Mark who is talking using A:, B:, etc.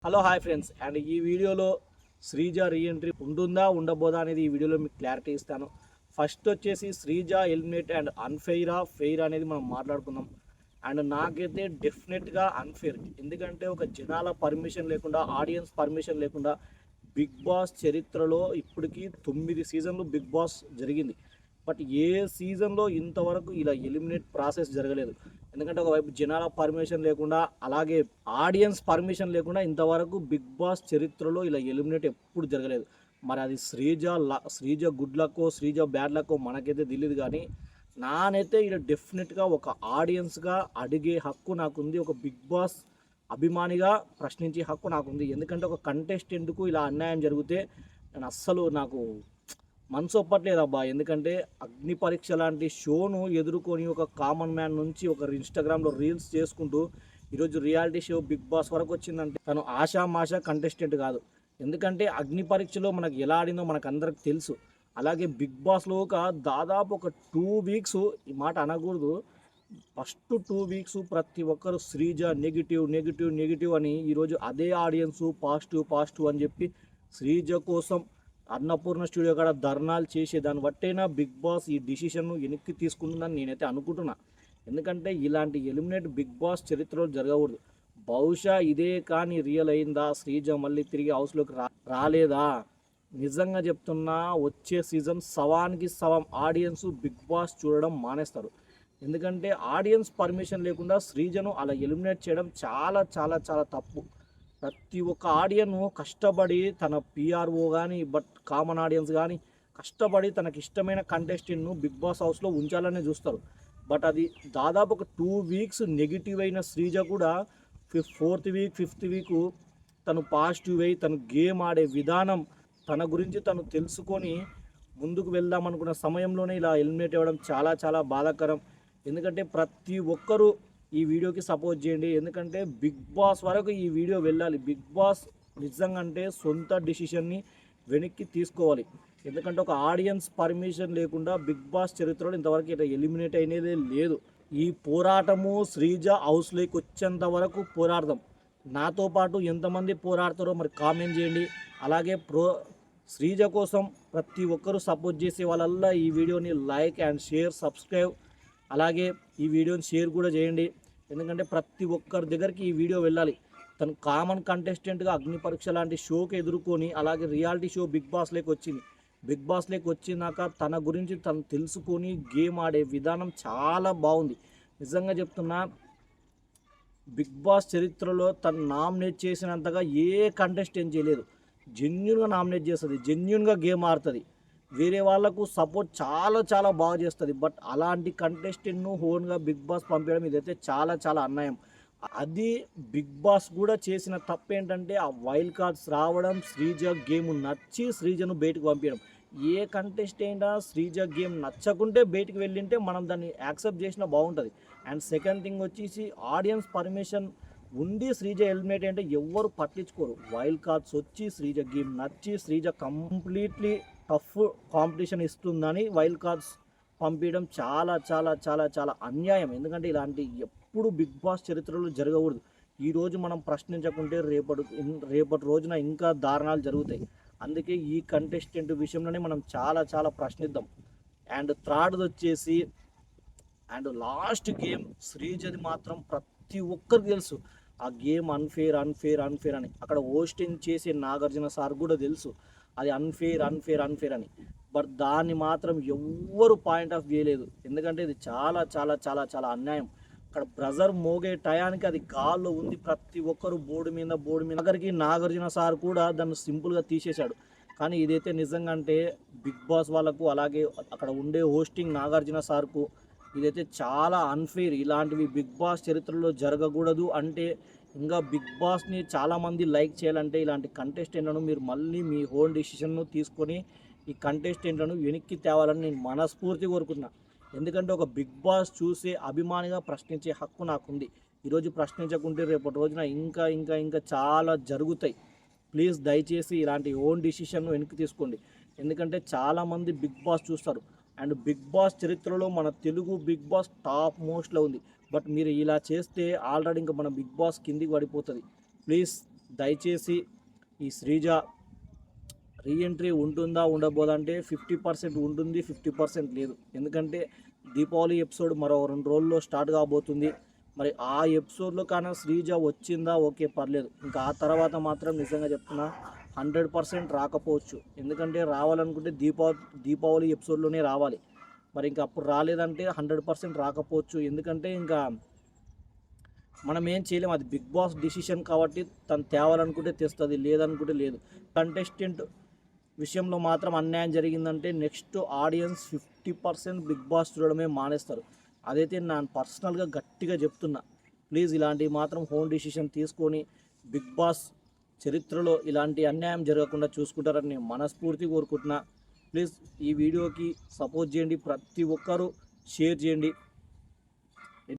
A: Hello hi friends and ఈ వీడియోలో Sreeja reentry ఉంటుందా ఉండబోదా అనేది ఈ వీడియోలో మీకు క్లారిటీ ఇస్తాను. ఫస్ట్ వచ్చేసి శ్రీజ ఎలిమినేట్ అండ్ అన్ఫెయిరా ఫెయిర్ అనేది మనం మాట్లాడుకుందాం. అండ్ నాకైతే డెఫినెట్గా అన్ఫెయిర్, ఎందుకంటే ఒక జనాల పర్మిషన్ లేకుండా, ఆడియన్స్ పర్మిషన్ లేకుండా బిగ్ బాస్ చరిత్రలో ఇప్పటికీ 9 సీజన్లు బిగ్ బాస్ జరిగింది. బట్ ఏ సీజన్లో ఇంతవరకు ఇలా ఎలిమినేట్ ప్రాసెస్ జరగలేదు. ఎందుకంటే ఒకవైపు జనాల పర్మిషన్ లేకుండా, అలాగే ఆడియన్స్ పర్మిషన్ లేకుండా ఇంతవరకు బిగ్ బాస్ చరిత్రలో ఇలా ఎలిమినేట్ ఎప్పుడు జరగలేదు. మరి అది శ్రీజ గుడ్ లక్కో శ్రీజ బ్యాడ్ లక్కో మనకైతే తెలియదు. కానీ నానైతే ఇలా డెఫినెట్గా ఒక ఆడియన్స్గా అడిగే హక్కు నాకుంది, ఒక బిగ్ బాస్ అభిమానిగా ప్రశ్నించే హక్కు నాకుంది. ఎందుకంటే ఒక కంటెస్టెంట్కు ఇలా అన్యాయం జరిగితే నేను అస్సలు నాకు మనసు ఒప్పట్లేదు అబ్బా. ఎందుకంటే అగ్ని పరీక్ష లాంటి షోను ఎదుర్కొని ఒక కామన్ మ్యాన్ నుంచి ఒక ఇన్స్టాగ్రామ్లో రీల్స్ చేసుకుంటూ ఈరోజు రియాలిటీ షో బిగ్ బాస్ వరకు వచ్చిందంటే తను ఆషామాషా కంటెస్టెంట్ కాదు. ఎందుకంటే అగ్ని పరీక్షలో మనకు ఎలా ఆడిందో మనకు అందరికి తెలుసు. అలాగే బిగ్ బాస్లో దాదాపు ఒక 2 వీక్స్, ఈ మాట అనకూడదు, ఫస్ట్ 2 వీక్స్ ప్రతి ఒక్కరు శ్రీజ నెగిటివ్ నెగిటివ్ నెగిటివ్ అని, ఈరోజు అదే ఆడియన్స్ పాజిటివ్ పాజిటివ్ అని చెప్పి శ్రీజ కోసం అన్నపూర్ణ స్టూడియో కాడ ధర్నాలు చేసే దాన్ని బట్టేనా బిగ్ బాస్ ఈ డిసిషన్ను వెనక్కి తీసుకుంటుందని నేనైతే అనుకుంటున్నా. ఎందుకంటే ఇలాంటి ఎలిమినేట్ బిగ్ బాస్ చరిత్రలో జరగకూడదు. బహుశా ఇదే కానీ రియల్ అయిందా, శ్రీజ మళ్ళీ తిరిగి హౌస్లోకి రాలేదా, నిజంగా చెప్తున్నా వచ్చే సీజన్ సవానికి సవం ఆడియన్స్ బిగ్ బాస్ చూడడం మానేస్తారు. ఎందుకంటే ఆడియన్స్ పర్మిషన్ లేకుండా శ్రీజను అలా ఎలిమినేట్ చేయడం చాలా చాలా చాలా తప్పు. ప్రతి ఒక్క ఆడియన్ కష్టపడి తన పిఆర్ఓ కానీ, బట్ కామన్ ఆడియన్స్ కానీ కష్టపడి తనకి ఇష్టమైన కంటెస్టెంట్ను బిగ్ బాస్ హౌస్లో ఉంచాలనే చూస్తారు. బట్ అది దాదాపు ఒక 2 వీక్స్ నెగిటివ్ అయిన శ్రీజ కూడా 4th వీక్ 5th వీక్ తను పాజిటివ్ అయ్యి తను గేమ్ ఆడే విధానం, తన గురించి తను తెలుసుకొని ముందుకు వెళ్దామనుకున్న సమయంలోనే ఇలా ఎలిమినేట్ అవ్వడం చాలా చాలా బాధాకరం. ఎందుకంటే ప్రతి ఒక్కరూ ఈ వీడియోకి సపోర్ట్ చేయండి. ఎందుకంటే బిగ్ బాస్ వరకు ఈ వీడియో వెళ్ళాలి. బిగ్ బాస్ నిజంగా అంటే సొంత డిసిషన్ని వెనక్కి తీసుకోవాలి. ఎందుకంటే ఒక ఆడియన్స్ పర్మిషన్ లేకుండా బిగ్ బాస్ చరిత్రలో ఇంతవరకు ఇట్లా ఎలిమినేట్ అయినదే లేదు. ఈ పోరాటము శ్రీజ హౌస్లోకి వచ్చేంత వరకు పోరాడదాం. నాతో పాటు ఎంతమంది పోరాడతారో మరి కామెంట్ చేయండి. అలాగే శ్రీజ కోసం ప్రతి ఒక్కరూ సపోర్ట్ చేసే వాళ్ళల్లా ఈ వీడియోని లైక్ అండ్ షేర్, సబ్స్క్రైబ్, అలాగే ఈ వీడియోని షేర్ కూడా చేయండి. ఎందుకంటే ప్రతి ఒక్కరి దగ్గరికి ఈ వీడియో వెళ్ళాలి. తను కామన్ కంటెస్టెంట్గా అగ్ని పరీక్ష లాంటి షోకి ఎదుర్కొని, అలాగే రియాలిటీ షో బిగ్ బాస్లోకి వచ్చింది. బిగ్ బాస్లోకి వచ్చినాక తన గురించి తను తెలుసుకొని గేమ్ ఆడే విధానం చాలా బాగుంది. నిజంగా చెప్తున్నా, బిగ్ బాస్ చరిత్రలో తను నామినేట్ చేసినంతగా ఏ కంటెస్టెంట్ చేయలేదు. జెన్యున్గా నామినేట్ చేస్తుంది, జెన్యున్గా గేమ్ ఆడుతుంది, వేరే వాళ్ళకు సపోర్ట్ చాలా చాలా బాగా చేస్తుంది. బట్ అలాంటి కంటెస్టెంట్ను ఓన్గా బిగ్ బాస్ పంపించడం ఇదైతే చాలా చాలా అన్యాయం. అది బిగ్ బాస్ కూడా చేసిన తప్పు ఏంటంటే ఆ వైల్డ్ కార్డ్స్ రావడం, శ్రీజ గేమ్ నచ్చి శ్రీజను బయటకు పంపించడం. ఏ కంటెస్టెంట్ శ్రీజ గేమ్ నచ్చకుంటే బయటికి వెళ్ళింటే మనం దాన్ని యాక్సెప్ట్ చేసినా బాగుంటుంది. అండ్ సెకండ్ థింగ్ వచ్చేసి ఆడియన్స్ పర్మిషన్ ఉండి శ్రీజ ఎలిమినేట్ అంటే ఎవ్వరు పట్టించుకోరు. వైల్డ్ కార్డ్స్ వచ్చి శ్రీజ గేమ్ నచ్చి శ్రీజ కంప్లీట్లీ టఫ్ కాంపిటీషన్ ఇస్తుందని వైల్డ్ కార్డ్స్ పంపించడం చాలా చాలా చాలా చాలా అన్యాయం. ఎందుకంటే ఇలాంటి ఎప్పుడు బిగ్ బాస్ చరిత్రలో జరగకూడదు. ఈరోజు మనం ప్రశ్నించకుంటే రేపటి రోజున ఇంకా దారుణాలు జరుగుతాయి. అందుకే ఈ కంటెస్టెంట్ విషయంలోనే మనం చాలా చాలా ప్రశ్నిద్దాం. అండ్ థర్డ్ది వచ్చేసి అండ్ లాస్ట్ గేమ్ శ్రీజది మాత్రం ప్రతి ఒక్కరికి తెలుసు ఆ గేమ్ అన్ఫేర్ అన్ఫేర్ అన్ఫేర్ అని. అక్కడ హోస్టింగ్ చేసే నాగార్జున సార్ కూడా తెలుసు అది అన్ఫేర్ అన్ఫేర్ అన్ఫేర్ అని. బట్ దాన్ని మాత్రం ఎవ్వరు పాయింట్ ఆఫ్ వ్యూ లేదు. ఎందుకంటే ఇది చాలా చాలా చాలా చాలా అన్యాయం. అక్కడ బ్రజర్ మోగే టయానికి అది గాల్లో ఉంది. ప్రతి ఒక్కరు బోర్డు మీద అక్కడికి నాగార్జున సార్ కూడా దాన్ని సింపుల్గా తీసేశాడు. కానీ ఇదైతే నిజంగా అంటే బిగ్ బాస్ వాళ్ళకు, అలాగే అక్కడ ఉండే హోస్టింగ్ నాగార్జున సార్కు ఇదైతే చాలా అన్ఫెయిర్. ఇలాంటివి బిగ్ బాస్ చరిత్రలో జరగకూడదు. అంటే ఇంకా బిగ్ బాస్ని చాలామంది లైక్ చేయాలంటే ఇలాంటి కంటెస్టెంట్లను మీరు మళ్ళీ మీ ఓన్ డిసిషన్ను తీసుకొని ఈ కంటెస్టెంట్లను వెనక్కి తేవాలని నేను మనస్ఫూర్తిగా కోరుకుంటున్నాను. ఎందుకంటే ఒక బిగ్ బాస్ చూసే అభిమానిగా ప్రశ్నించే హక్కు నాకుంది. ఈరోజు ప్రశ్నించకుంటే రేపటి రోజున ఇంకా ఇంకా ఇంకా చాలా జరుగుతాయి. ప్లీజ్ దయచేసి ఇలాంటి ఓన్ డిసిషన్ను వెనక్కి తీసుకోండి. ఎందుకంటే చాలామంది బిగ్ బాస్ చూస్తారు. అండ్ బిగ్ బాస్ చరిత్రలో మన తెలుగు బిగ్ బాస్ టాప్ మోస్ట్లో ఉంది. బట్ మీరు ఇలా చేస్తే ఆల్రెడీ ఇంకా మన బిగ్ బాస్ కిందికి పడిపోతుంది. ప్లీజ్ దయచేసి ఈ శ్రీజ రీఎంట్రీ ఉంటుందా ఉండబోదా అంటే 50% ఉంటుంది, 50% లేదు. ఎందుకంటే దీపావళి ఎపిసోడ్ మరో 2 రోజుల్లో స్టార్ట్ కాబోతుంది. మరి ఆ ఎపిసోడ్లో కానీ శ్రీజ వచ్చిందా ఓకే పర్లేదు, ఇంకా ఆ తర్వాత మాత్రం నిజంగా చెప్తున్నా 100% రాకపోవచ్చు. ఎందుకంటే రావాలనుకుంటే దీపావళి ఎపిసోడ్లోనే రావాలి. మరి ఇంకా అప్పుడు రాలేదంటే 100% రాకపోవచ్చు. ఎందుకంటే ఇంకా మనం ఏం చేయలేము, అది బిగ్ బాస్ డిసిషన్ కాబట్టి తను తేవాలనుకుంటే తెస్తుంది, లేదనుకుంటే లేదు. కంటెస్టెంట్ విషయంలో మాత్రం అన్యాయం జరిగిందంటే నెక్స్ట్ ఆడియన్స్ 50% బిగ్ బాస్ చూడడమే మానేస్తారు. అదైతే నేను పర్సనల్గా గట్టిగా చెప్తున్నా. ప్లీజ్ ఇలాంటివి మాత్రం హోమ్ డిసిషన్ తీసుకొని బిగ్ బాస్ చరిత్రలో ఇలాంటి అన్యాయం జరగకుండా చూసుకుంటారని నేను మనస్ఫూర్తి కోరుకుంటున్నా. ప్లీజ్ ఈ వీడియోకి సపోర్ట్ చేయండి, ప్రతి ఒక్కరూ షేర్ చేయండి.